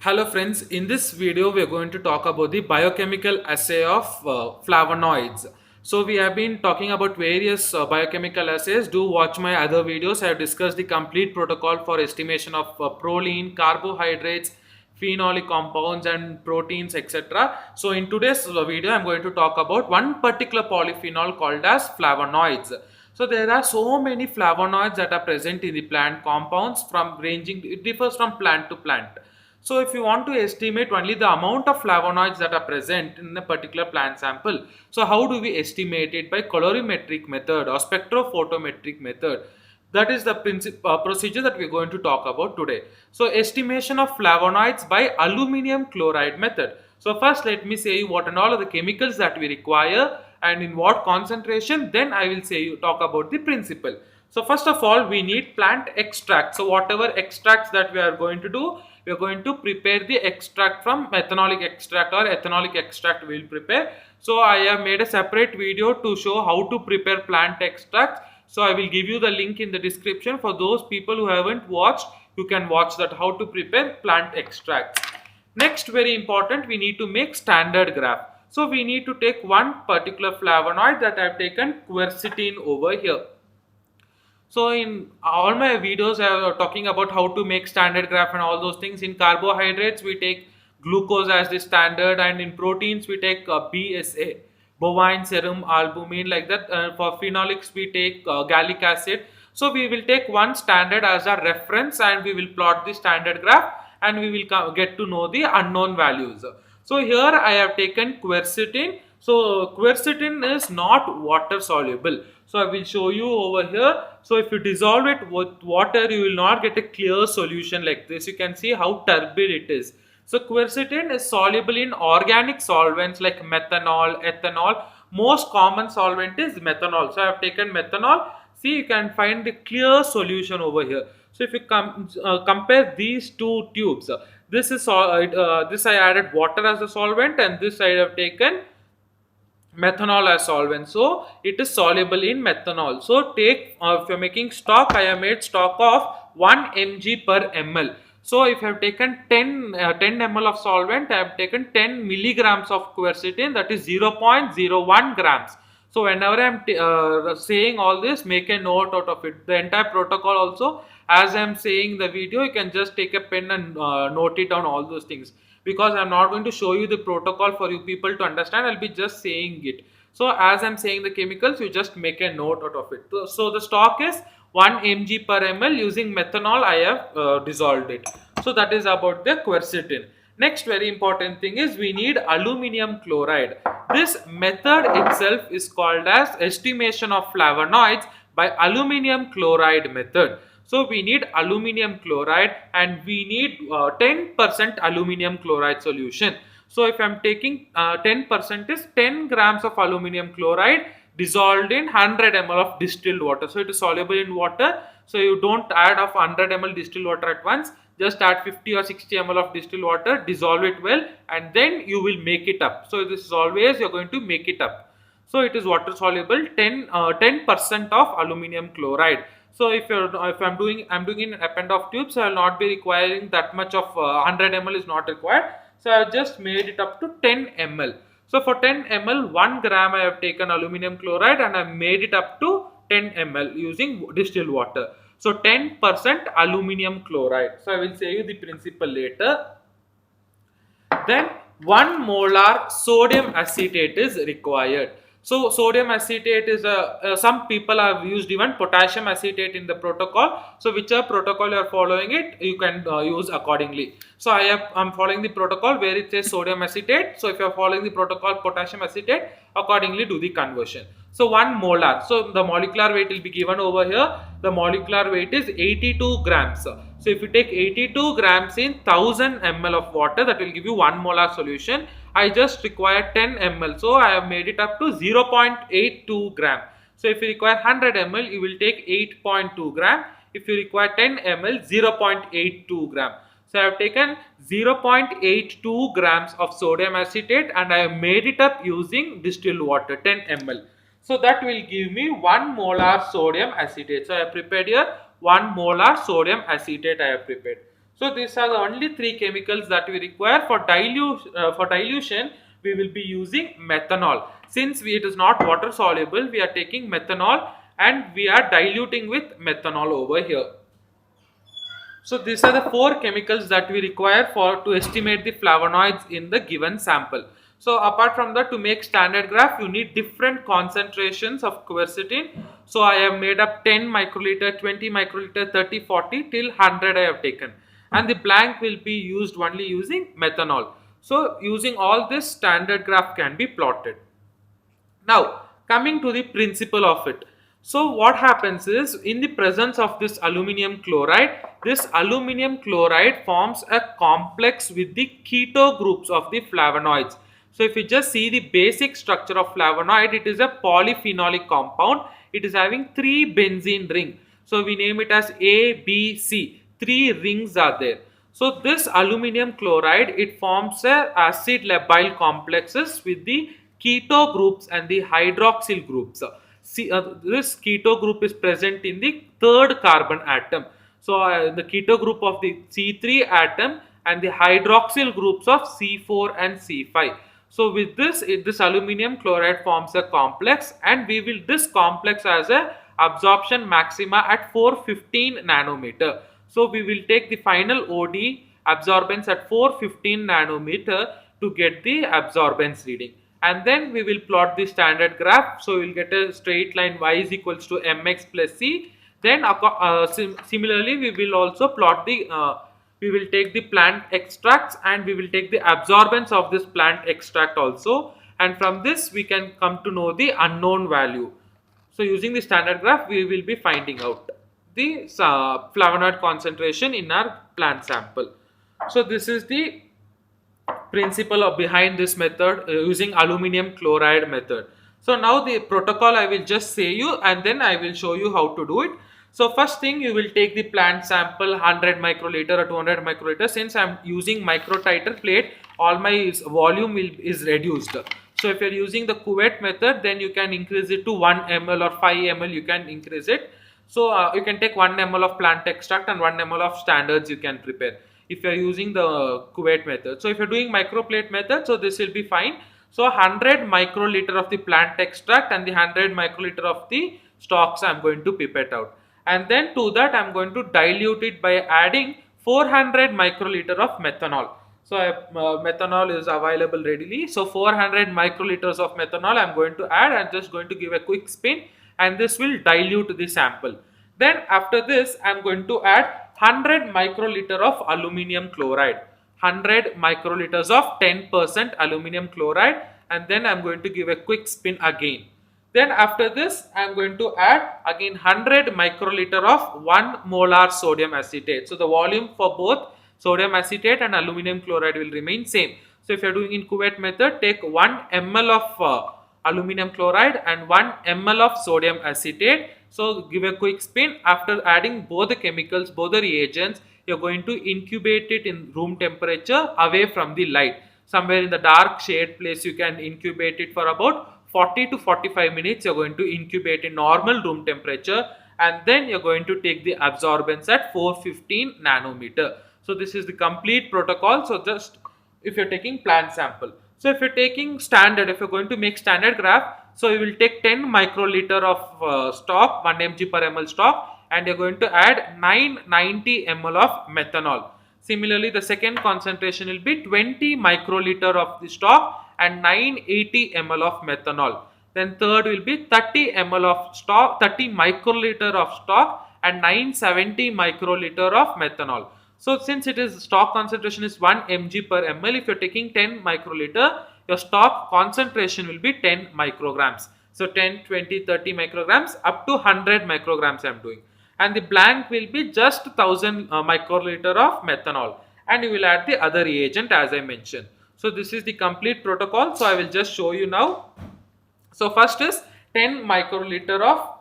Hello friends, in this video we are going to talk about the biochemical assay of flavonoids. So we have been talking about various biochemical assays. Do watch my other videos. I have discussed the complete protocol for estimation of proline, carbohydrates, phenolic compounds and proteins, etc. So in today's video I am going to talk about one particular polyphenol called as flavonoids. So there are so many flavonoids that are present in the plant compounds from ranging, it differs from plant to plant. So if you want to estimate only the amount of flavonoids that are present in a particular plant sample, so how do we estimate it? By colorimetric method or spectrophotometric method. That is the procedure that we are going to talk about today. So estimation of flavonoids by aluminium chloride method. So first let me say you what and all are the chemicals that we require and in what concentration, then I will say you talk about the principle. So first of all, we need plant extract. So whatever extracts that we are going to do, we are going to prepare the extract from methanolic extract or ethanolic extract we will prepare. So I have made a separate video to show how to prepare plant extracts. So I will give you the link in the description. For those people who haven't watched, you can watch that how to prepare plant extracts. Next, very important, we need to make standard graph. So we need to take one particular flavonoid that I have taken quercetin over here. So in all my videos, I am talking about how to make standard graph and all those things. In carbohydrates, we take glucose as the standard, and in proteins, we take BSA, bovine serum albumin, like that. For phenolics, we take gallic acid. So we will take one standard as a reference, and we will plot the standard graph, and we will get to know the unknown values. So here I have taken quercetin. So quercetin is not water soluble. So I will show you over here. So if you dissolve it with water, you will not get a clear solution like this. You can see how turbid it is. So quercetin is soluble in organic solvents like methanol, ethanol. Most common solvent is methanol. So I have taken methanol. See, you can find the clear solution over here. So if you compare these two tubes, this I added water as a solvent, and this I have taken methanol as solvent. So it is soluble in methanol. So take if you are making stock, I have made stock of 1 mg per ml. So if I have taken 10 ml of solvent, I have taken 10 milligrams of quercetin, that is 0.01 grams. So whenever I am saying all this, make a note out of it. The entire protocol also, as I am saying the video, you can just take a pen and note it down all those things, because I'm not going to show you the protocol for you people to understand. I'll be just saying it. So as I'm saying the chemicals, you just make a note out of it. So the stock is 1 mg per ml. Using methanol, I have dissolved it. So that is about the quercetin. Next very important thing is we need aluminium chloride. This method itself is called as estimation of flavonoids by aluminium chloride method. So we need aluminium chloride, and we need 10% aluminium chloride solution. So if I am taking 10% is 10 grams of aluminium chloride dissolved in 100 ml of distilled water. So it is soluble in water. So you don't add of 100 ml distilled water at once. Just add 50 or 60 ml of distilled water, dissolve it well, and then you will make it up. So this is always you are going to make it up. So it is water soluble, 10% of aluminium chloride. So if I'm doing in append of tubes, I will not be requiring that much of 100 ml is not required. So I have just made it up to 10 ml. So for 10 ml, 1 gram I have taken aluminium chloride, and I made it up to 10 ml using distilled water. So 10% aluminium chloride. So I will say you the principle later. Then 1 molar sodium acetate is required. So sodium acetate is some people have used even potassium acetate in the protocol. So whichever protocol you are following it, you can use accordingly. So I'm following the protocol where it says sodium acetate. So if you are following the protocol potassium acetate, accordingly do the conversion. So 1 molar. So the molecular weight will be given over here. The molecular weight is 82 grams. So if you take 82 grams in 1000 ml of water, that will give you 1 molar solution. I just require 10 ml. So I have made it up to 0.82 gram. So if you require 100 ml, you will take 8.2 gram. If you require 10 ml, 0.82 gram. So I have taken 0.82 grams of sodium acetate, and I have made it up using distilled water, 10 ml. So that will give me 1 molar sodium acetate. So I have prepared here 1 molar sodium acetate I have prepared. So these are the only three chemicals that we require for dilution. We will be using methanol. Since it is not water soluble, we are taking methanol and we are diluting with methanol over here. So these are the four chemicals that we require for to estimate the flavonoids in the given sample. So apart from that, to make standard graph, you need different concentrations of quercetin. So I have made up 10 microliter, 20 microliter, 30, 40 till 100 I have taken. And the blank will be used only using methanol. So using all this, standard graph can be plotted. Now, coming to the principle of it. So, what happens is, in the presence of this aluminium chloride, this aluminium chloride forms a complex with the keto groups of the flavonoids. So, if you just see the basic structure of flavonoid, it is a polyphenolic compound. It is having three benzene ring. So, we name it as A, B, C. Three rings are there. So, this aluminium chloride, it forms a acid labile complexes with the keto groups and the hydroxyl groups. This keto group is present in the third carbon atom. So the keto group of the C3 atom and the hydroxyl groups of C4 and C5. So with this, this aluminium chloride forms a complex, and we will this complex as a absorption maxima at 415 nanometer. So we will take the final OD absorbance at 415 nanometer to get the absorbance reading, and then we will plot the standard graph. So we will get a straight line y is equals to mx plus c. Then similarly we will also plot the we will take the plant extracts and we will take the absorbance of this plant extract also, and from this we can come to know the unknown value. So using the standard graph we will be finding out the flavonoid concentration in our plant sample. So this is the principle of behind this method using aluminium chloride method. So now the protocol I will just say you, and then I will show you how to do it. So first thing, you will take the plant sample 100 microliter or 200 microliter. Since I am using microtiter plate, all my volume is reduced. So if you are using the cuvette method, then you can increase it to 1 ml or 5 ml, you can increase it. So you can take 1 ml of plant extract and 1 ml of standards you can prepare if you are using the cuvette method. So if you are doing microplate method, so this will be fine. So 100 microliter of the plant extract and the 100 microliter of the stocks I am going to pipette out. And then to that I am going to dilute it by adding 400 microliter of methanol. So methanol is available readily. So 400 microliters of methanol I am going to add. I am just going to give a quick spin, and this will dilute the sample. Then after this I am going to add 100 microliter of aluminium chloride. 100 microliters of 10% aluminium chloride, and then I am going to give a quick spin again. Then after this I am going to add again 100 microliter of 1 molar sodium acetate. So the volume for both sodium acetate and aluminium chloride will remain same. So if you are doing in cuvette method, take 1 ml of aluminium chloride and 1 ml of sodium acetate. So give a quick spin. After adding both the chemicals, both the reagents, you are going to incubate it in room temperature away from the light. Somewhere in the dark shade place you can incubate it for about 40 to 45 minutes. You are going to incubate in normal room temperature, and then you are going to take the absorbance at 415 nanometer. So this is the complete protocol. So just if you are taking plant sample. So if you are taking standard, if you are going to make standard graph, so you will take 10 microliter of stock, 1 mg per ml stock, and you are going to add 990 ml of methanol. Similarly, the second concentration will be 20 microliter of the stock and 980 ml of methanol. Then third will be 30 ml of stock, 30 microliter of stock and 970 microliter of methanol. So since it is stock concentration is 1 mg per ml, if you are taking 10 microliter, your stock concentration will be 10 micrograms. So 10, 20, 30 micrograms up to 100 micrograms I am doing. And the blank will be just 1000 microliter of methanol, and you will add the other reagent as I mentioned. So this is the complete protocol. So I will just show you now. So first is 10 microliter of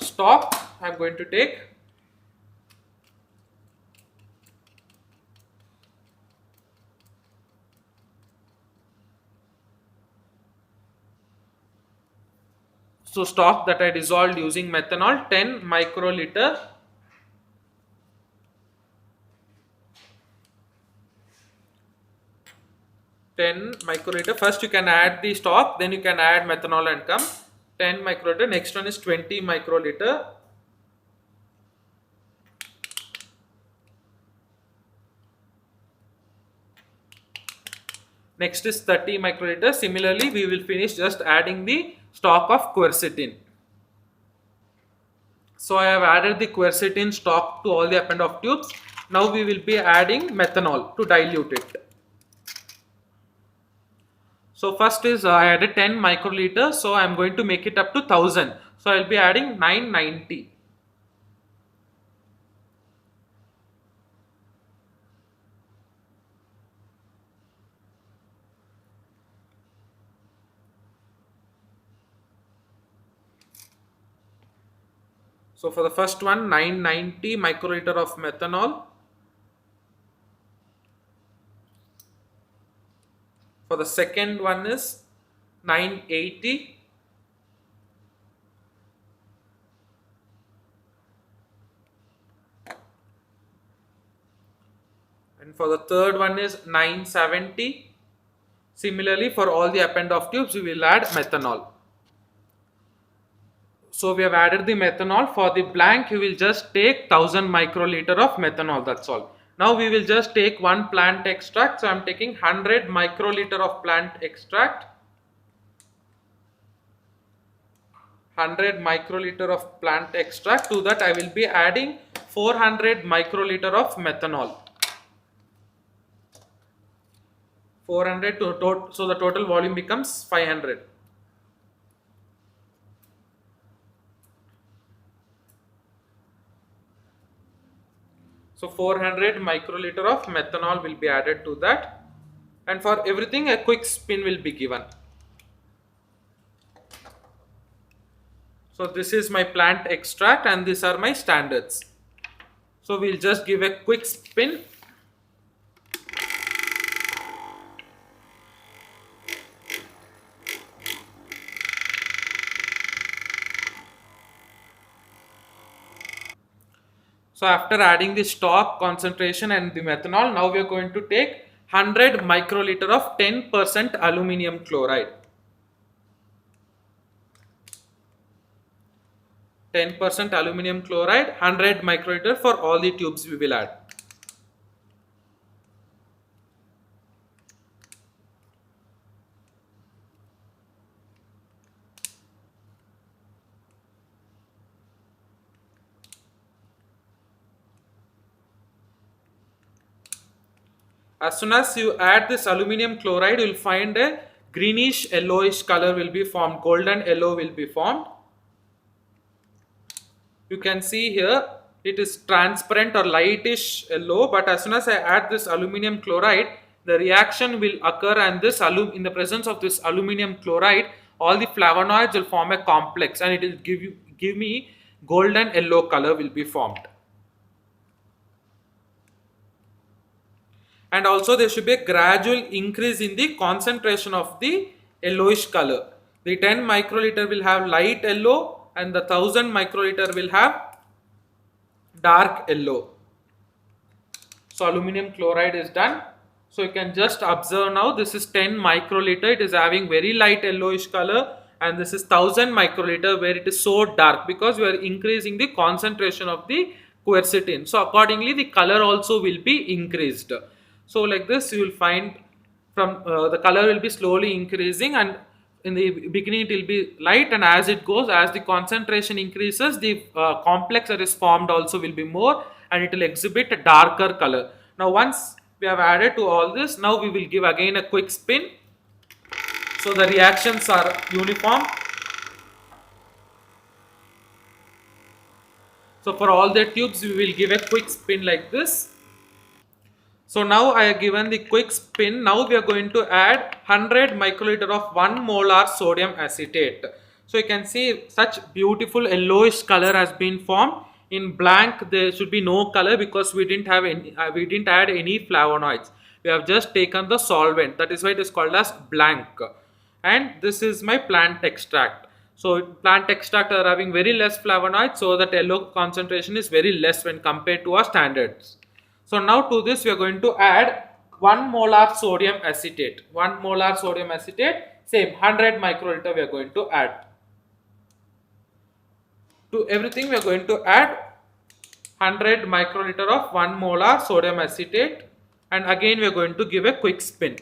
stock I am going to take. So stock that I dissolved using methanol, 10 microliter 10 microliter. First you can add the stock, then you can add methanol and come. 10 microliter. Next one is 20 microliter. Next is 30 microliter. Similarly, we will finish just adding the stock of quercetin. So I have added the quercetin stock to all the append of tubes. Now we will be adding methanol to dilute it. So first is I added 10 microliter. So I am going to make it up to 1000. So I will be adding 990. So for the first one, 990 microliter of methanol. For the second one is 980. And for the third one is 970. Similarly, for all the append of tubes, we will add methanol. So we have added the methanol. For the blank, you will just take 1000 microliter of methanol. That's all. Now we will just take one plant extract. So I am taking 100 microliter of plant extract. 100 microliter of plant extract. To that I will be adding 400 microliter of methanol. 400 so the total volume becomes 500. So 400 microliter of methanol will be added to that, and for everything a quick spin will be given. So this is my plant extract and these are my standards. So we'll just give a quick spin. So after adding the stock concentration and the methanol, now we are going to take 100 microliter of 10% aluminium chloride. 10% aluminium chloride, 100 microliter for all the tubes we will add. As soon as you add this aluminium chloride, you will find a greenish yellowish color will be formed, golden yellow will be formed. You can see here it is transparent or lightish yellow, but as soon as I add this aluminium chloride, the reaction will occur, and this in the presence of this aluminium chloride, all the flavonoids will form a complex and it will give me golden yellow color will be formed. And also there should be a gradual increase in the concentration of the yellowish color. The 10 microliter will have light yellow and the 1000 microliter will have dark yellow. So aluminium chloride is done. So you can just observe now, this is 10 microliter, it is having very light yellowish color, and this is 1000 microliter where it is so dark because we are increasing the concentration of the quercetin. So accordingly the color also will be increased. So like this you will find from the color will be slowly increasing, and in the beginning it will be light, and as it goes, as the concentration increases, the complex that is formed also will be more and it will exhibit a darker color. Now once we have added to all this, now we will give again a quick spin. So the reactions are uniform. So for all the tubes we will give a quick spin like this. So now I have given the quick spin. Now we are going to add 100 microliter of 1 molar sodium acetate. So you can see such beautiful yellowish color has been formed. In blank there should be no color because we didn't have any, we didn't add any flavonoids. We have just taken the solvent. That is why it is called as blank. And this is my plant extract. So plant extract are having very less flavonoids, so that yellow concentration is very less when compared to our standards. So now to this we are going to add 1 molar sodium acetate. 1 molar sodium acetate, same 100 microliter we are going to add. To everything we are going to add 100 microliter of 1 molar sodium acetate, and again we are going to give a quick spin.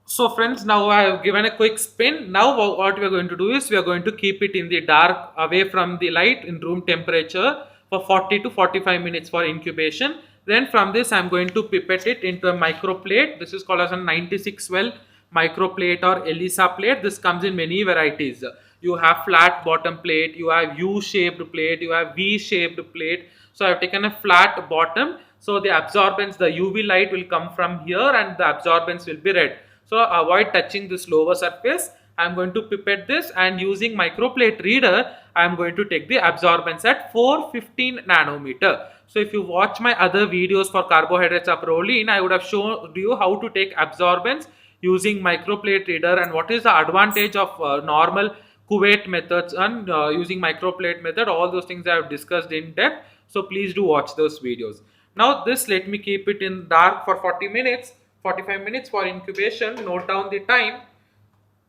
So friends, now I have given a quick spin. Now what we are going to do is we are going to keep it in the dark, away from the light, in room temperature for 40 to 45 minutes for incubation. Then from this I am going to pipette it into a microplate. This is called as a 96 well microplate or ELISA plate. This comes in many varieties. You have flat bottom plate, you have U-shaped plate, you have V-shaped plate. So I have taken a flat bottom. So the absorbance, the UV light will come from here and the absorbance will be red. So avoid touching this lower surface. I am going to pipette this, and using microplate reader, I am going to take the absorbance at 415 nanometer. So if you watch my other videos for carbohydrates of proline, I would have shown you how to take absorbance using microplate reader and what is the advantage of normal cuvette methods and using microplate method. All those things I have discussed in depth. So please do watch those videos. Now this, let me keep it in dark for 40 minutes. 45 minutes for incubation. Note down the time.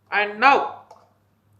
And now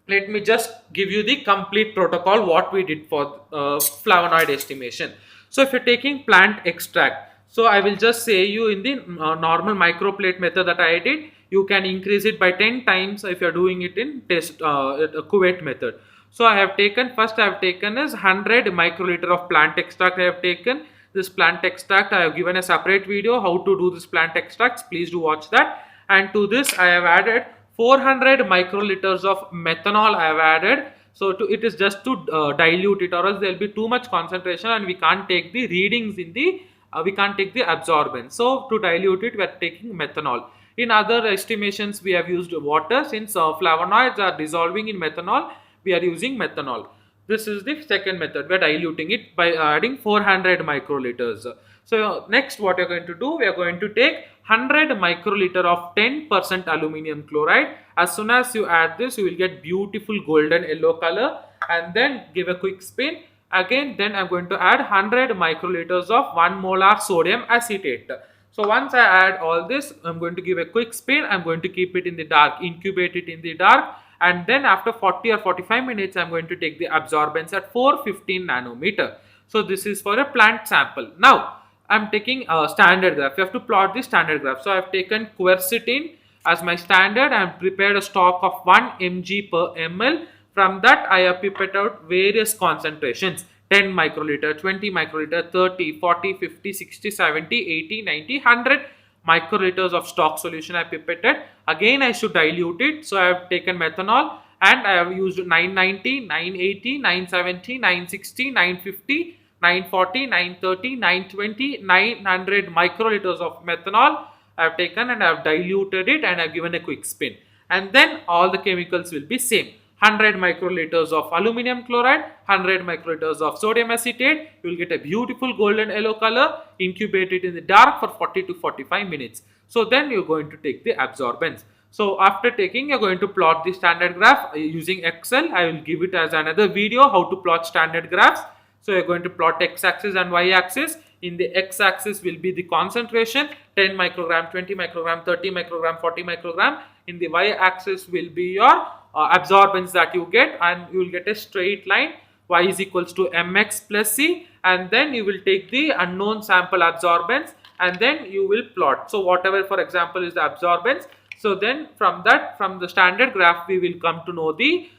let me just give you the complete protocol what we did for flavonoid estimation. So if you're taking plant extract, so I will just say you in the normal microplate method that I did, you can increase it by 10 times if you're doing it in test cuvette method. So I have taken, first I have taken is 100 microliter of plant extract. I have taken this plant extract. I have given a separate video how to do this plant extracts. Please do watch that. And to this I have added 400 microliters of methanol. I have added. So it is just to dilute it, or else there will be too much concentration and we can't take the readings in the we can't take the absorbance. So to dilute it, we are taking methanol. In other estimations we have used water. Since flavonoids are dissolving in methanol, we are using methanol. This is the second method. We are diluting it by adding 400 microliters. So next what we are going to do, we are going to take 100 microliter of 10% aluminium chloride. As soon as you add this, you will get beautiful golden yellow color, and then give a quick spin. Again, then I am going to add 100 microliters of 1 molar sodium acetate. So once I add all this, I am going to give a quick spin. I am going to keep it in the dark, incubate it in the dark, and then after 40 or 45 minutes I am going to take the absorbance at 415 nanometer. So this is for a plant sample. Now I am taking a standard graph. You have to plot the standard graph. So I have taken quercetin as my standard. I have prepared a stock of 1 mg per ml. From that I have pipetted out various concentrations: 10 microliter, 20 microliter, 30, 40, 50, 60, 70, 80, 90, 100 microliters of stock solution I pipetted. Again I should dilute it. So I have taken methanol and I have used 990, 980, 970, 960, 950, 940, 930, 920, 900 microliters of methanol I have taken, and I have diluted it and I have given a quick spin. And then all the chemicals will be same. 100 microliters of aluminium chloride, 100 microliters of sodium acetate. You will get a beautiful golden yellow color. Incubate it in the dark for 40 to 45 minutes. So then you are going to take the absorbance. So after taking, you are going to plot the standard graph using Excel. I will give it as another video how to plot standard graphs. So you are going to plot x-axis and y-axis. In the x-axis will be the concentration, 10 microgram, 20 microgram, 30 microgram, 40 microgram. In the y-axis will be your absorbance that you get, and you will get a straight line. Y is equals to mx plus c, and then you will take the unknown sample absorbance and then you will plot. So whatever, for example, is the absorbance. So then from that, from the standard graph, we will come to know the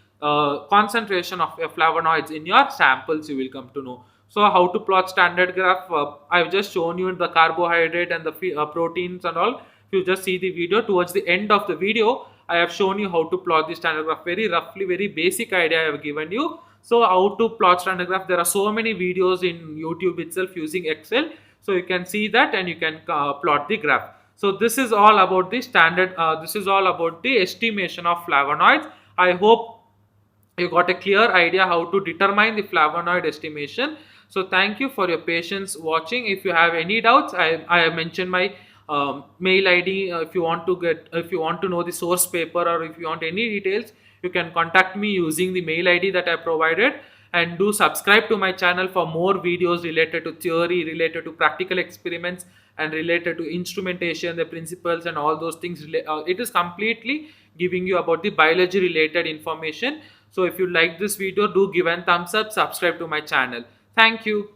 concentration of your flavonoids in your samples. You will come to know. So how to plot standard graph, I have just shown you in the carbohydrate and the proteins and all. If you just see the video, towards the end of the video I have shown you how to plot the standard graph. Very roughly, very basic idea I have given you. So how to plot standard graph, there are so many videos in YouTube itself using Excel. So you can see that and you can plot the graph. So this is all about the standard, this is all about the estimation of flavonoids. I hope you got a clear idea how to determine the flavonoid estimation. So thank you for your patience watching. If you have any doubts, I have mentioned my mail ID. If you want to know the source paper, or if you want any details, you can contact me using the mail ID that I provided. and do subscribe to my channel for more videos related to theory, related to practical experiments, and related to instrumentation, the principles, and all those things. It is completely giving you about the biology related information. So if you like this video, do give a thumbs up, subscribe to my channel. Thank you.